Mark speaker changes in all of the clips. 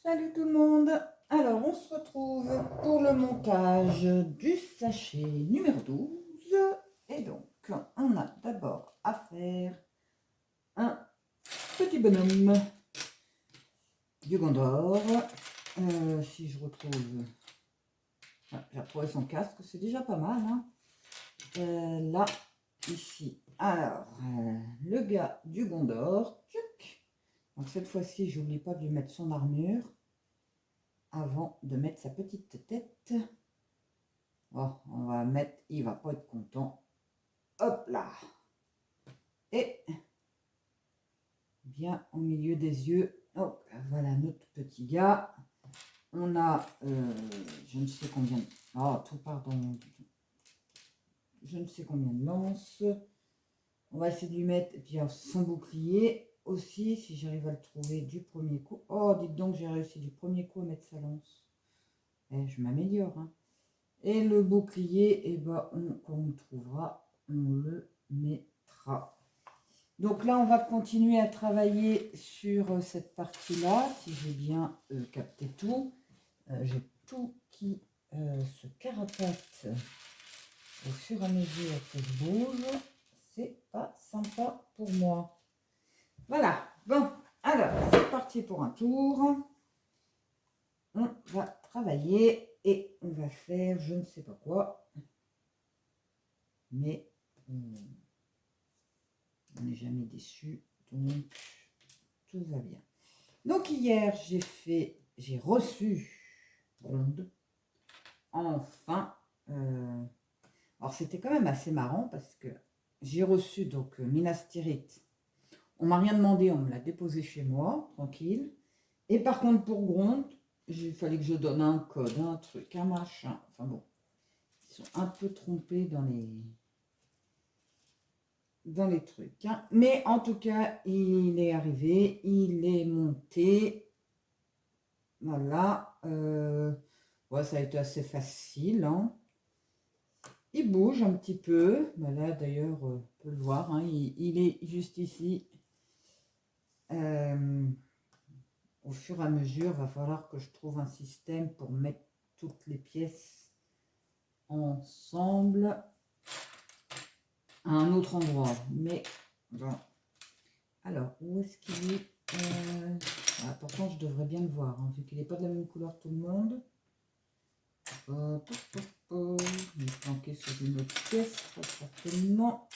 Speaker 1: Salut tout le monde. Alors, on se retrouve pour le montage du sachet numéro 12. Et donc, on a d'abord à faire un petit bonhomme du Gondor. Si je retrouve... Ah, j'ai retrouvé son casque, c'est déjà pas mal. Hein. Là, ici. Alors, le gars du Gondor. Tchouc. Donc cette fois-ci, j'oublie pas de lui mettre son armure avant de mettre sa petite tête. Oh, on va mettre, il va pas être content. Hop là. Et bien au milieu des yeux. Oh, voilà notre petit gars. On a, je ne sais combien. Oh, tout pardon. Je ne sais combien de lances. On va essayer de lui mettre, et puis son bouclier aussi, si j'arrive à le trouver du premier coup. Oh, dites donc, j'ai réussi du premier coup à mettre sa lance. Eh, je m'améliore, hein. Et le bouclier, eh ben, quand on le trouvera, on le mettra. Donc là, on va continuer à travailler sur cette partie-là, si j'ai bien capté tout. J'ai tout qui se carapate au fur et à mesure que je bouge. C'est pas sympa pour moi. Voilà. Bon, alors, c'est parti pour un tour. On va travailler et on va faire je ne sais pas quoi. Mais on n'est jamais déçu, donc tout va bien. Donc hier, j'ai reçu Gronde. Enfin, alors c'était quand même assez marrant parce que j'ai reçu donc Minas Tirith. On m'a rien demandé, on me l'a déposé chez moi, tranquille. Et par contre pour Gronde, il fallait que je donne un code, un truc, un machin. Enfin bon, ils sont un peu trompés dans les trucs. Hein. Mais en tout cas, il est arrivé, il est monté. Voilà. Ouais, ça a été assez facile. Hein. Il bouge un petit peu. Là, d'ailleurs, on peut le voir. Hein, il est juste ici. Au fur et à mesure, il va falloir que je trouve un système pour mettre toutes les pièces ensemble à un autre endroit. Mais bon. Alors, où est-ce qu'il est, pourtant, je devrais bien le voir, hein, vu qu'il n'est pas de la même couleur que tout le monde. Il est planqué sur une autre pièce, très certainement.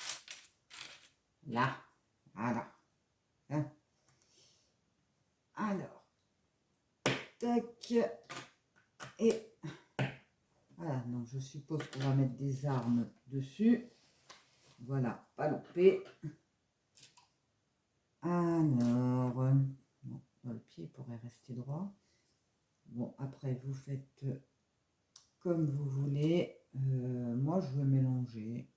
Speaker 1: Là, voilà. Hein. Alors, tac. Et voilà, donc je suppose qu'on va mettre des armes dessus. Voilà, pas loupé. Alors, bon, le pied pourrait rester droit. Bon, après, vous faites comme vous voulez. Moi, je veux mélanger.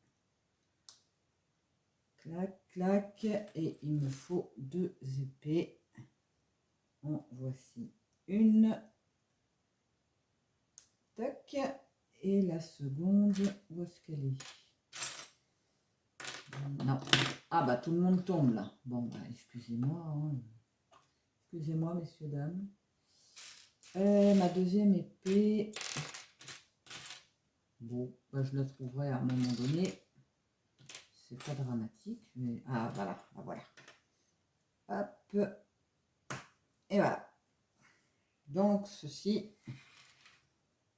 Speaker 1: Clac, clac. Et il me faut 2 épées. En voici une. Tac. Et la seconde, où est-ce qu'elle est? Non. Ah bah tout le monde tombe là. Bon bah excusez-moi. Hein. Excusez-moi messieurs, dames. Ma deuxième épée. Bon, bah, je la trouverai à un moment donné. C'est pas dramatique, mais... Ah voilà, ah, voilà. Hop. Et voilà. Donc ceci,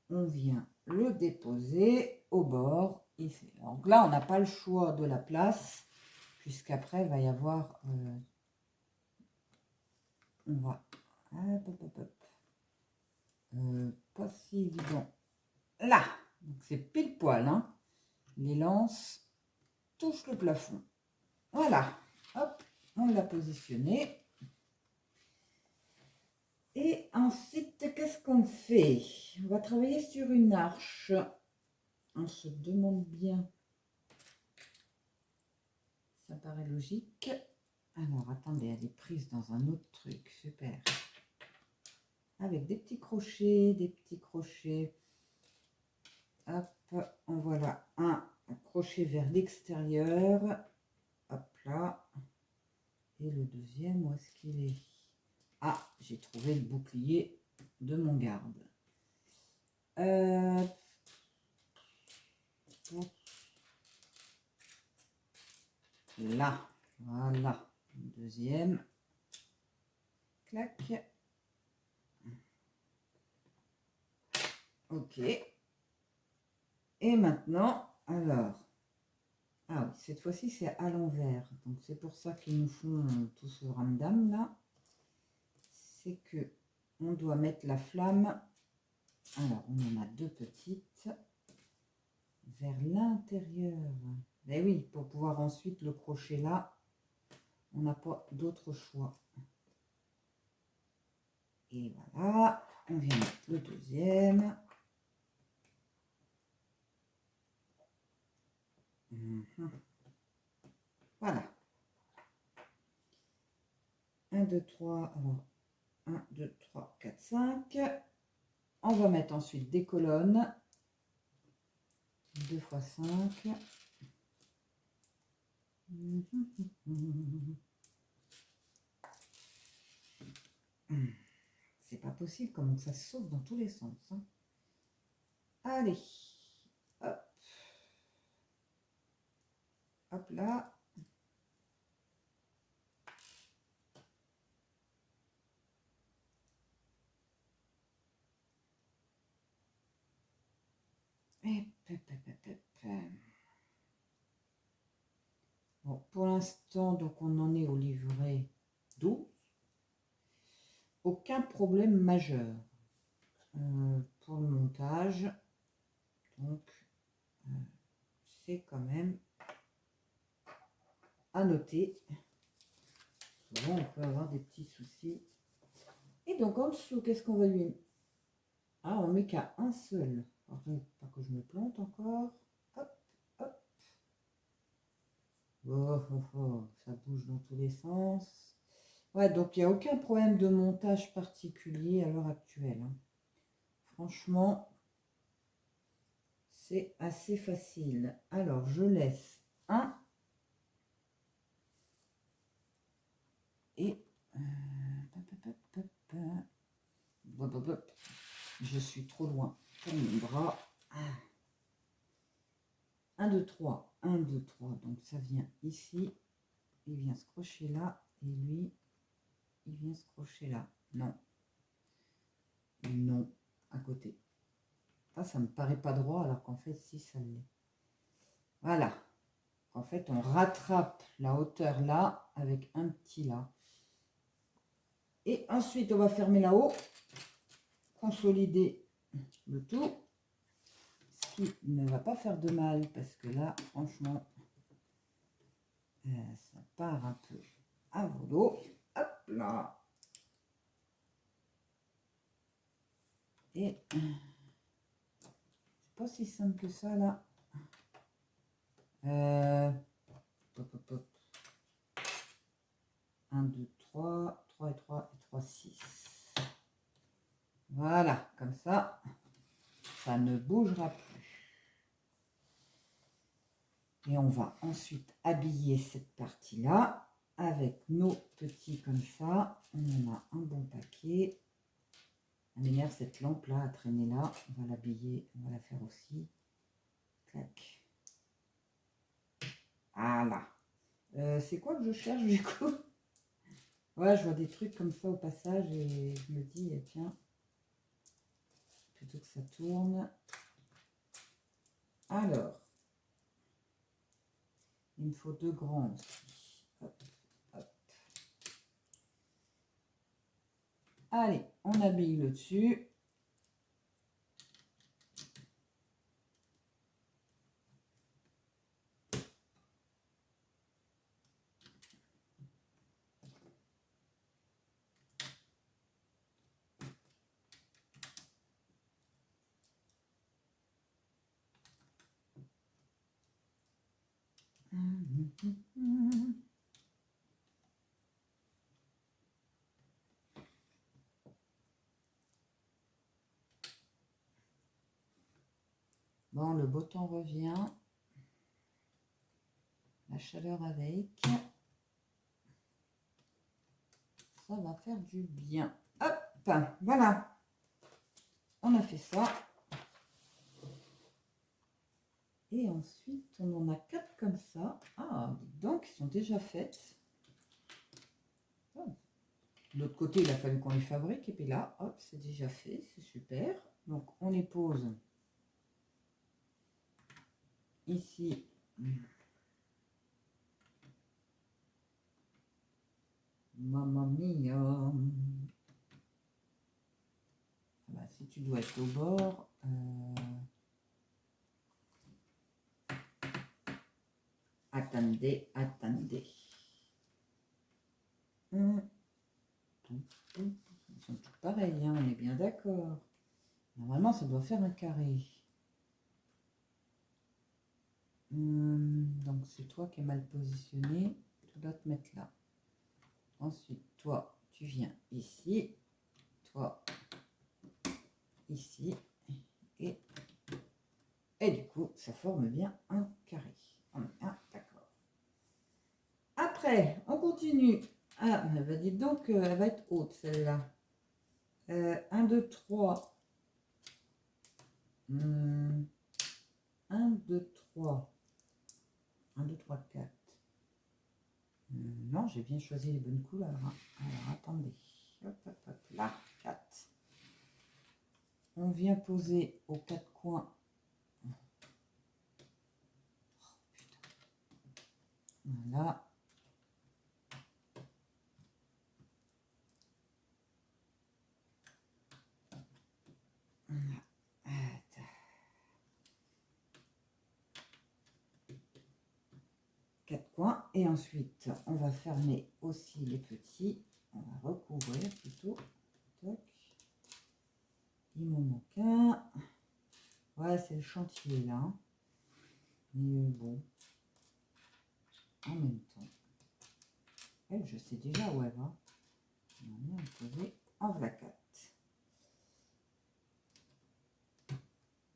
Speaker 1: on vient le déposer au bord ici. Donc là, on n'a pas le choix de la place, puisqu'après, il va y avoir... on va... Hop, hop, hop. Pas si évident. Là, donc c'est pile poil, hein. Les lances touchent le plafond. Voilà, hop, on l'a positionné. Et ensuite, qu'est-ce qu'on fait? On va travailler sur une arche. On se demande bien. Ça paraît logique. Alors, attendez, elle est prise dans un autre truc. Super. Avec des petits crochets, Hop, en voilà un crochet vers l'extérieur. Hop là. Et le deuxième, où est-ce qu'il est? Ah, j'ai trouvé le bouclier de mon garde. Là, voilà, deuxième, clac, ok, et maintenant, alors, ah oui, cette fois-ci c'est à l'envers, donc c'est pour ça qu'ils nous font tout ce ramdam là, c'est que on doit mettre la flamme, alors on en a deux petites, vers l'intérieur, mais oui, pour pouvoir ensuite le crocher là, on n'a pas d'autre choix. Et voilà, on vient mettre le deuxième. Voilà. 1, 2, 3. Alors, 1, 2, 3, 4, 5. On va mettre ensuite des colonnes. 2 fois 5. C'est pas possible, comment ça se sauve dans tous les sens. Hein. Allez. Hop. Hop là. Bon, pour l'instant, donc on en est au livret 12. Aucun problème majeur pour le montage. Donc, c'est quand même à noter. Souvent, on peut avoir des petits soucis. Et donc, en dessous, qu'est-ce qu'on va lui mettre? Ah, on met qu'à un seul. Attends, pas que je me plante encore. Hop, hop. Oh, oh, oh, ça bouge dans tous les sens. Ouais, donc il n'y a aucun problème de montage particulier à l'heure actuelle. Hein. Franchement, c'est assez facile. Alors, je laisse un. Et... je suis trop loin pour mon bras. 1, 2, 3. 1, 2, 3. Donc ça vient ici. Il vient se crocher là. Et lui, il vient se crocher là. Non. Non. À côté. Ah, ça me paraît pas droit alors qu'en fait, si, ça l'est. Voilà. En fait, on rattrape la hauteur là avec un petit là. Et ensuite, on va fermer là-haut. Consolider le tout. Ce qui ne va pas faire de mal parce que là, franchement, ça part un peu à volo. Hop là. Et c'est pas si simple que ça là. Hop, hop, hop. 1, 2, 3, 3 et 3 et 3, 6. Voilà, comme ça, ça ne bougera plus. Et on va ensuite habiller cette partie-là avec nos petits comme ça. On en a un bon paquet. Elle m'énerve cette lampe-là à traîner là. On va l'habiller, on va la faire aussi. Clac. Voilà. C'est quoi que je cherche du coup? Ouais, je vois des trucs comme ça au passage et je me dis, tiens, plutôt que ça tourne. Alors, il me faut 2 grands aussi. Hop, hop. Allez, on habille le dessus. Bon, le beau temps revient. La chaleur avec. Ça va faire du bien. Hop, voilà. on a fait ça. Et ensuite, on en a 4 comme ça. Ah, donc, ils sont déjà faites. Oh. De l'autre côté, il a fallu qu'on les fabrique. Et puis là, hop, c'est déjà fait. C'est super. Donc, on les pose ici. Mamma mia. Ah bah, si tu dois être au bord... Attendez, attendez. Ils sont tous pareils, hein, on est bien d'accord. Normalement, ça doit faire un carré. Donc, c'est toi qui es mal positionné. Tu dois te mettre là. Ensuite, toi, tu viens ici. Toi, ici. Et du coup, ça forme bien un carré. On est bien d'accord. Après, on continue. Ah, bah dites donc, elle va être haute celle-là. 1, 2, 3. 1, 2, 3. 1, 2, 3, 4. Non, j'ai bien choisi les bonnes couleurs. Hein. Alors, attendez. Hop, hop, hop. Là, 4. On vient poser aux 4 coins. Oh, voilà. Quatre coins. Et ensuite, on va fermer aussi les petits. On va recouvrir plutôt. Toc. Il m'en manque un. Ouais, c'est le chantier là. Mais bon. En même temps. Elle, je sais déjà où elle va. On va poser en voilà 4.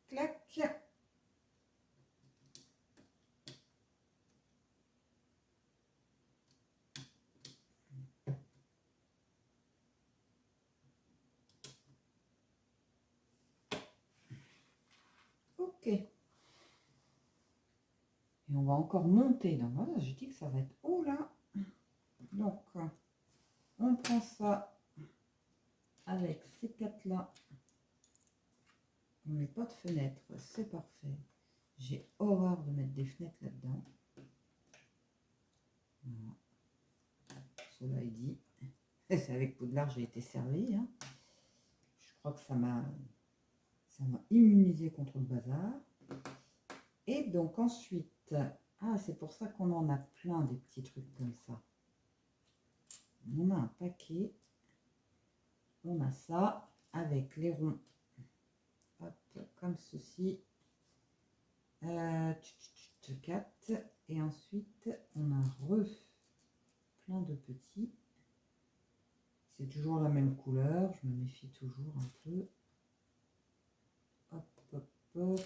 Speaker 1: Clac. Ok. Et on va encore monter. Donc voilà, je dis que ça va être haut là. Donc, on prend ça avec ces 4 là. On met pas de fenêtre, c'est parfait. J'ai horreur de mettre des fenêtres là-dedans. Voilà. Cela est dit. C'est avec Poudlard j'ai été servi. Hein. Je crois que ça m'a immunisé contre le bazar. Et donc ensuite, ah c'est pour ça qu'on en a plein des petits trucs comme ça. On a un paquet. On a ça avec les ronds. Hop, comme ceci. 4. Et ensuite, on a plein de petits. C'est toujours la même couleur. Je me méfie toujours un peu. Hop, hop, hop.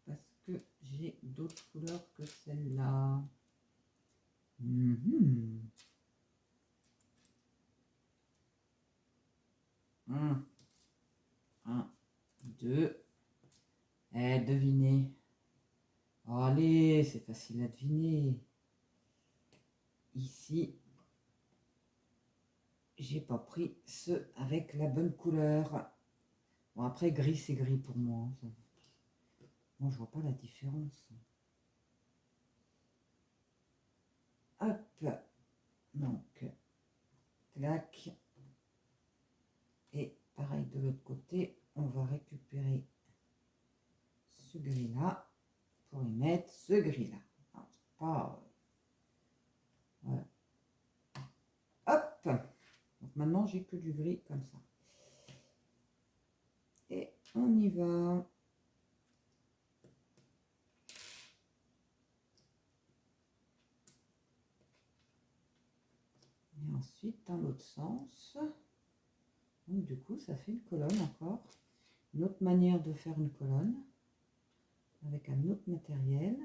Speaker 1: Parce que j'ai d'autres couleurs que celle-là. 1, 2. Eh, devinez. Oh, allez, c'est facile à deviner. Ici, j'ai pas pris ceux avec la bonne couleur. Bon, après, gris, c'est gris pour moi. Moi, je vois pas la différence. Hop. Donc, clac. Et pareil de l'autre côté, on va récupérer ce gris-là pour y mettre ce gris-là. Pas... Voilà. Hop. Donc maintenant, j'ai que du gris comme ça. Et on y va. Et ensuite, dans l'autre sens. Donc, du coup, ça fait une colonne encore. Une autre manière de faire une colonne. Avec un autre matériel.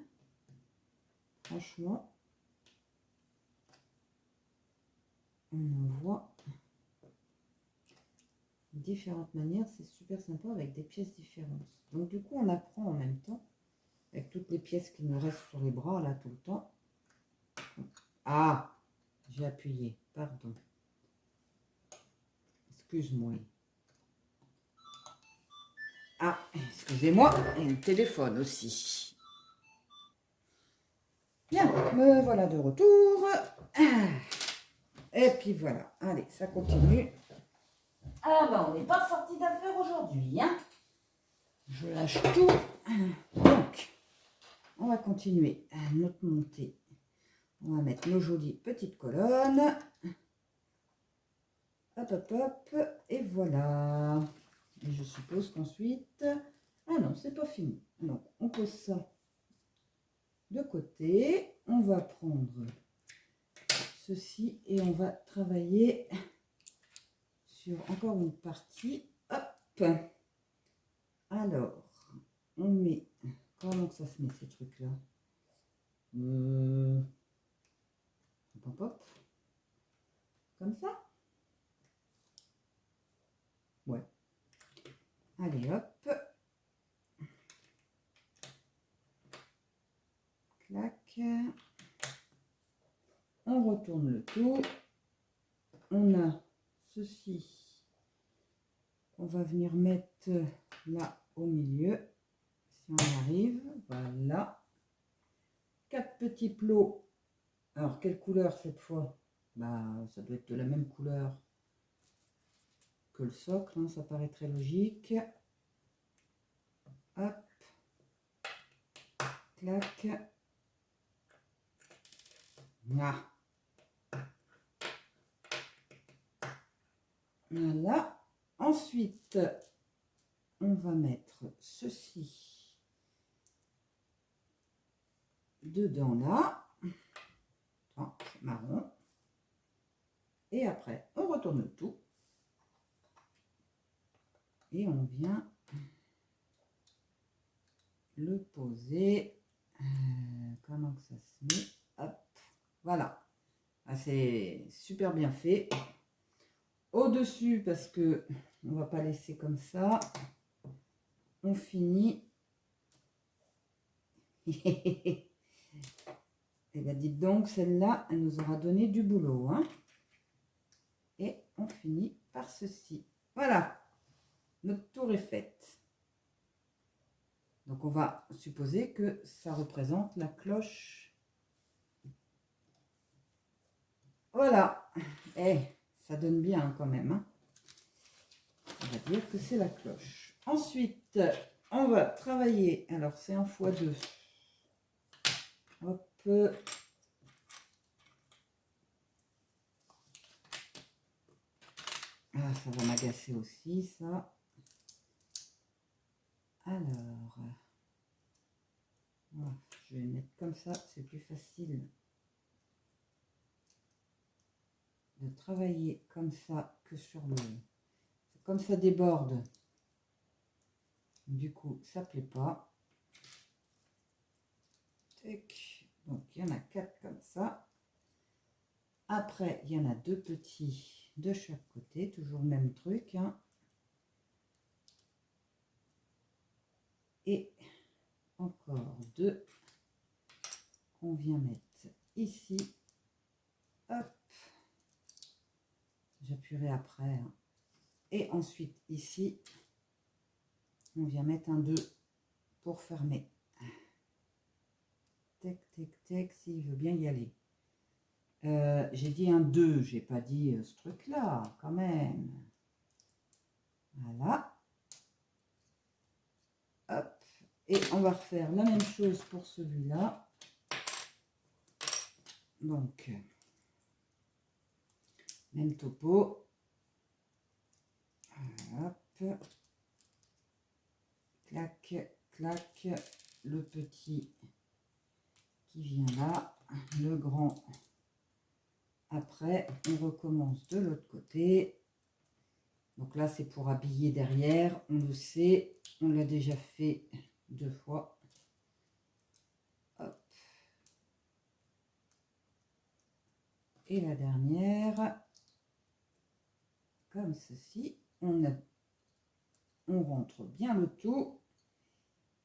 Speaker 1: Franchement, on en voit différentes manières, c'est super sympa avec des pièces différentes. Donc du coup, on apprend en même temps, avec toutes les pièces qui nous restent sur les bras, là, tout le temps. Ah, j'ai appuyé, pardon. Excuse-moi. Ah, excusez-moi, et le téléphone aussi. Bien, me voilà de retour. Et puis voilà, allez, ça continue. Ah ben, on n'est pas sorti d'affaires aujourd'hui, hein. Je lâche tout. Donc, on va continuer notre montée. On va mettre nos jolies petites colonnes. Hop, hop, hop. Et voilà. Et je suppose qu'ensuite... Ah non, c'est pas fini. Donc, on pose ça de côté. On va prendre ceci et on va travailler sur encore une partie. Hop. Alors, on met... Comment que ça se met ces trucs-là? Hop, hop. Comme ça? Ouais. Allez, hop. Clac. On retourne le tout. On a ceci qu'on va venir mettre là au milieu. Si on y arrive. Voilà. 4 petits plots. Alors, quelle couleur cette fois? Bah, ça doit être de la même couleur que le socle, hein, ça paraît très logique. Hop. Clac. Ah. Voilà. Ensuite, on va mettre ceci dedans là. Oh, marron. Et après, on retourne le tout. Et on vient le poser. Comment que ça se met? Hop. Voilà. Ah, c'est super bien fait. Au-dessus, parce que on va pas laisser comme ça. On finit. Et bien, dites donc, celle-là, elle nous aura donné du boulot. Hein. Et on finit par ceci. Voilà. Notre tour est faite. Donc, on va supposer que ça représente la cloche. Voilà. Et ça donne bien quand même. Hein. On va dire que c'est la cloche. Ensuite, on va travailler. Alors, c'est en x2. Hop. Ah, ça va m'agacer aussi, ça. Alors, voilà, je vais mettre comme ça, c'est plus facile de travailler comme ça que sur le... Comme ça déborde, du coup, ça ne plaît pas. Tac. Donc, il y en a 4 comme ça. Après, il y en a 2 petits de chaque côté, toujours le même truc. Hein. Et encore 2 qu'on vient mettre ici. Hop. J'appuierai après. Hein. Et ensuite, ici, on vient mettre un 2 pour fermer. Tac, tac, tac, s'il veut bien y aller. J'ai dit un 2, j'ai pas dit ce truc-là, quand même. Voilà. Hop. Et on va refaire la même chose pour celui-là. Donc, même topo. Hop. Clac, clac. Le petit qui vient là. Le grand. Après, on recommence de l'autre côté. Donc là, c'est pour habiller derrière. On le sait. On l'a déjà fait 2 fois. Hop. Et la dernière, comme ceci. On montre bien le tout.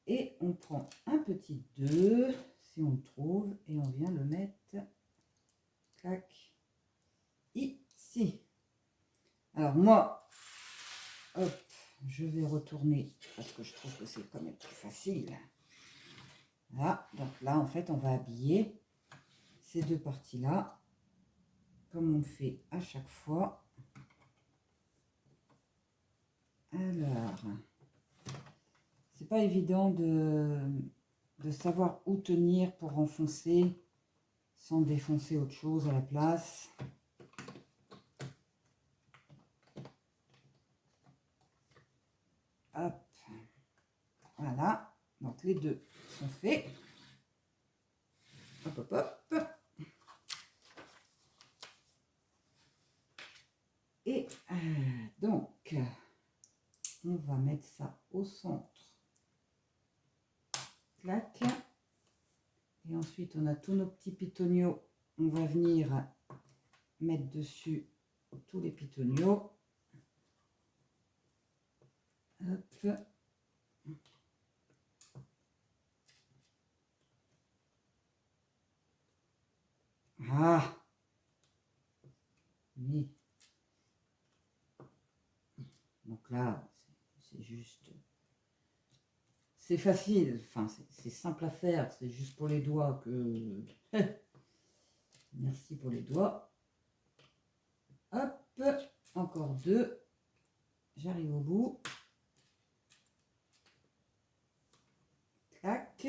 Speaker 1: Et on prend un petit 2, si on le trouve, et on vient le mettre, clac, ici. Alors moi, hop, je vais retourner, parce que je trouve que c'est quand même plus facile. Voilà, donc là, en fait, on va habiller ces deux parties-là, comme on le fait à chaque fois. Alors, c'est pas évident de savoir où tenir pour enfoncer sans défoncer autre chose à la place. Hop, voilà, donc les deux sont faits. Hop, hop, hop. Et donc, on va mettre ça au centre. Clac. Et ensuite, on a tous nos petits pitonios. On va venir mettre dessus tous les pitonios. Hop. Ah. Oui. Donc là, c'est juste... C'est facile, enfin c'est simple à faire, c'est juste pour les doigts que... Merci pour les doigts. Hop, encore deux. J'arrive au bout. Clac.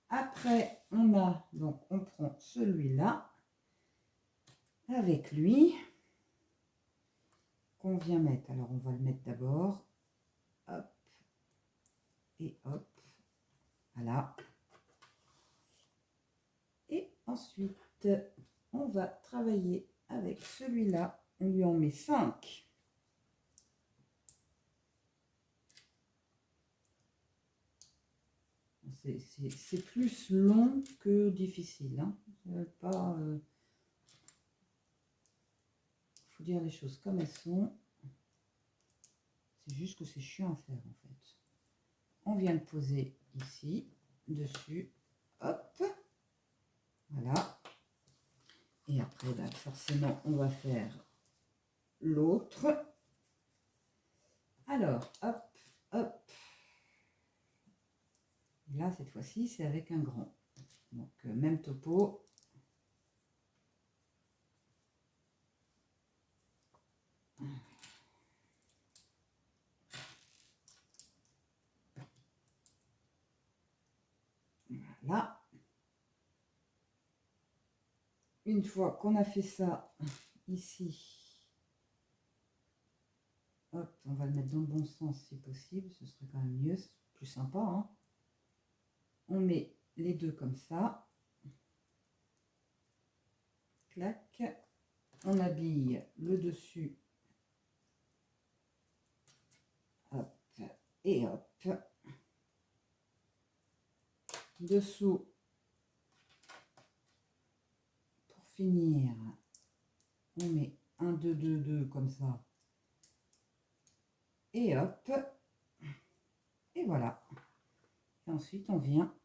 Speaker 1: Après, on a, donc on prend celui-là avec lui qu'on vient mettre. Alors on va le mettre d'abord. Hop. Et hop. Voilà. Et ensuite, on va travailler avec celui-là. On lui en met 5. C'est plus long que difficile. Hein. Pas, faut dire les choses comme elles sont. C'est juste que c'est chiant à faire en fait. On vient le poser ici, dessus. Hop. Voilà. Et après, bah, forcément, on va faire l'autre. Alors, hop, hop. Là, cette fois-ci, c'est avec un grand. Donc, même topo. Voilà. Une fois qu'on a fait ça ici, hop, on va le mettre dans le bon sens si possible. Ce serait quand même mieux, plus sympa. Hein. On met les deux comme ça. Clac. On habille le dessus. Hop. Et hop. Dessous. Pour finir, on met un 2 2 2 comme ça. Et hop. Et voilà. Et ensuite, on vient,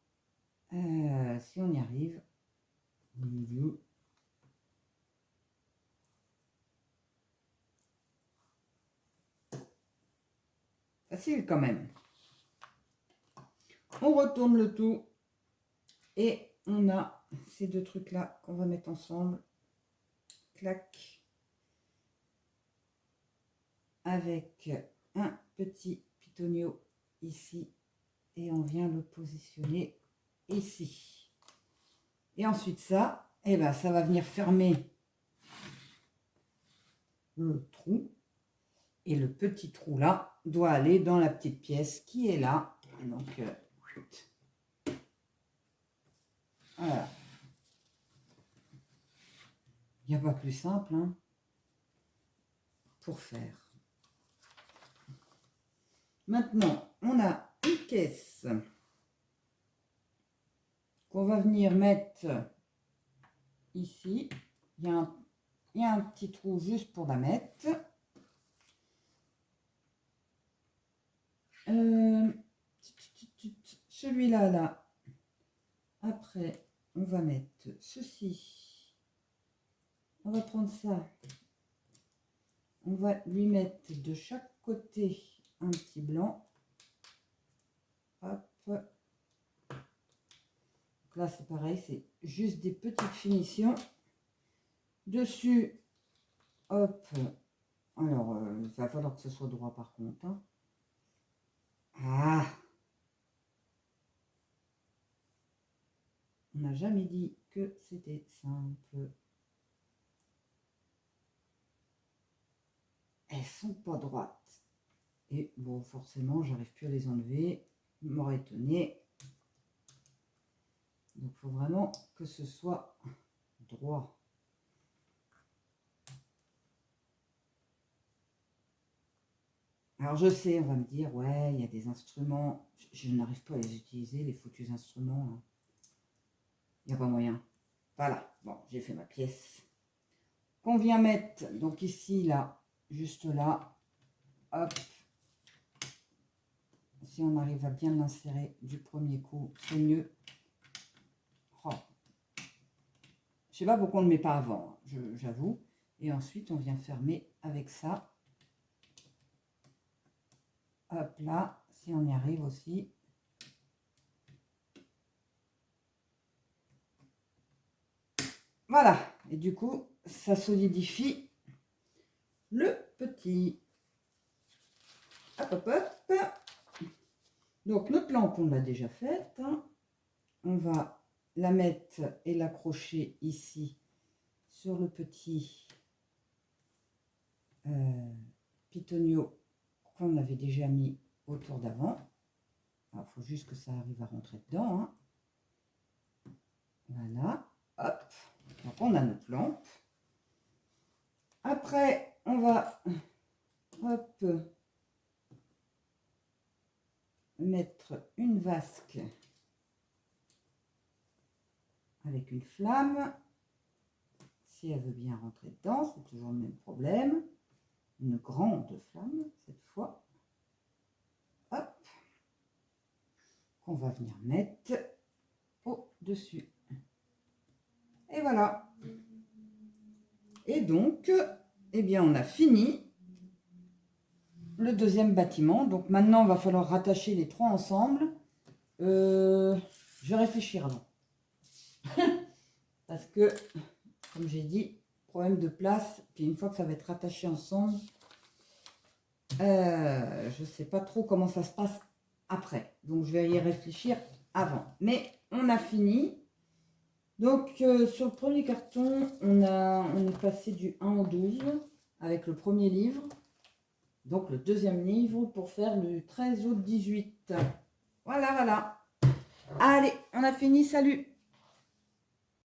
Speaker 1: si on y arrive, au milieu. Facile quand même. On retourne le tout et on a ces deux trucs là qu'on va mettre ensemble. Clac. Avec un petit pitonio ici et on vient le positionner ici. Et ensuite ça, et ben ça va venir fermer le trou. Et le petit trou là doit aller dans la petite pièce qui est là. Donc, voilà. Il n'y a pas plus simple hein, pour faire. Maintenant, on a une caisse qu'on va venir mettre ici. Il y a un petit trou juste pour la mettre. Celui-là, là. Après, on va mettre ceci. On va prendre ça. On va lui mettre de chaque côté un petit blanc. Hop. Donc là, c'est pareil, c'est juste des petites finitions. Dessus, hop. Alors, il va falloir que ce soit droit par contre. Hein. Ah! On n'a jamais dit que c'était simple. Elles sont pas droites. Et bon, forcément, j'arrive plus à les enlever. Vous m'aurez étonné. Donc, il faut vraiment que ce soit droit. Alors, je sais, on va me dire, ouais, il y a des instruments. Je n'arrive pas à les utiliser, les foutus instruments. Hein. Il n'y a pas moyen. Voilà, bon, j'ai fait ma pièce. Qu'on vient mettre, donc ici, là, juste là. Hop. Si on arrive à bien l'insérer du premier coup, c'est mieux. Oh. Je sais pas pourquoi on ne le met pas avant, j'avoue. Et ensuite, on vient fermer avec ça. Hop là, si on y arrive aussi. Voilà. Et du coup, ça solidifie le petit. Hop, hop, hop. Donc, notre lampe, on l'a déjà faite. Hein. On va la mettre et l'accrocher ici sur le petit pitonio qu'on avait déjà mis autour d'avant. Il faut juste que ça arrive à rentrer dedans. Hein. Voilà. Hop. Donc, on a notre lampe. Après, on va hop, mettre une vasque avec une flamme. Si elle veut bien rentrer dedans, c'est toujours le même problème. Une grande flamme, cette fois. Hop. Qu'on va venir mettre au-dessus. Et voilà. Et donc, eh bien, on a fini le deuxième bâtiment. Donc maintenant, il va falloir rattacher les trois ensemble. Je vais réfléchir avant. Parce que, comme j'ai dit, problème de place. Puis une fois que ça va être rattaché ensemble, je ne sais pas trop comment ça se passe après. Donc, je vais y réfléchir avant. Mais on a fini. Donc, sur le premier carton, on est passé du 1 au 12 avec le premier livre. Donc, le deuxième livre pour faire le 13 au 18. Voilà, voilà. Allez, on a fini. Salut!